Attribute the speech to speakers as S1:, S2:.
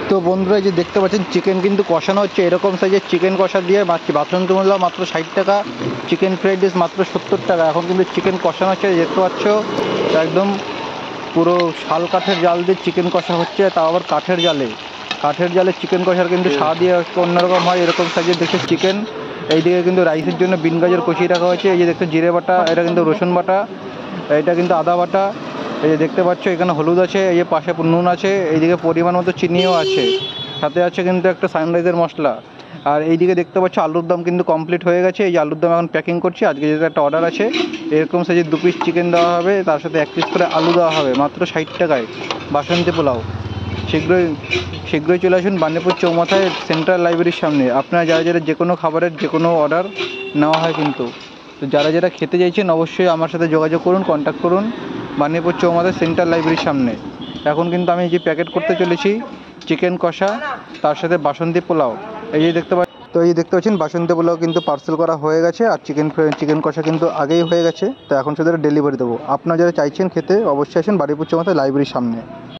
S1: তো বন্ধুরা এই যে দেখতে পাচ্ছেন চিকেন কিন্তু কষানো হচ্ছে, এরকম সাইজের চিকেন কষা দিয়ে বাসন্তী পোলাও মাত্র 60 টাকা, চিকেন ফ্রাইড রাইস মাত্র 70 টাকা। এখন কিন্তু চিকেন কষানো হচ্ছে, দেখতে পাচ্ছ একদম পুরো শাল কাঠের জাল দিয়ে চিকেন কষা হচ্ছে, তাও আবার কাঠের জালে চিকেন কষার কিন্তু স্বাদই অন্যরকম হয়। এরকম সাইজের দেখে চিকেন। এইদিকে কিন্তু রাইসের জন্য বিন গাজর কষিয়ে রাখা হয়েছে। এই যে দেখতে জিরে বাটা, এটা কিন্তু রসুন বাটা, এটা কিন্তু আদা বাটা। এই যে দেখতে পাচ্ছ এখানে হলুদ আছে, এই যে পাশে নুন আছে, এইদিকে পরিমাণ মতো চিনিও আছে, সাথে আছে কিন্তু একটা সানরাইজের মশলা। আর এইদিকে দেখতে পাচ্ছ আলুর দম কিন্তু কমপ্লিট হয়ে গেছে। এই যে আলুর দম এখন প্যাকিং করছি। আজকে যেহেতু একটা অর্ডার আছে, এরকম সাইজের 2 পিস চিকেন দেওয়া হবে, তার সাথে 1 পিস করে আলু দেওয়া হবে, মাত্র 60 টাকায় বাসন্তী পোলাও। শীঘ্রই চলে আসুন বানিপুর চৌমাথায় সেন্ট্রাল লাইব্রেরির সামনে। আপনারা যারা যে কোনো খাবারের যে কোনো অর্ডার নেওয়া হয় কিন্তু। তো যারা খেতে চাইছেন অবশ্যই আমার সাথে যোগাযোগ করুন, কন্ট্যাক্ট করুন বানিপুর চৌমাথায় সেন্ট্রাল লাইব্রেরির সামনে। এখন কিন্তু আমি যে প্যাকেট করতে চলেছি চিকেন কষা, তার সাথে বাসন্তী পোলাও। এই যে দেখতে পাচ্ছেন বাসন্তী পোলাও কিন্তু পার্সেল করা হয়ে গেছে, আর চিকেন কষা কিন্তু আগেই হয়ে গেছে। তো এখন শুধু ডেলিভারি দেবো। আপনারা যারা চাইছেন খেতে অবশ্যই আসেন বানিপুর চৌমাথায় লাইব্রেরির সামনে।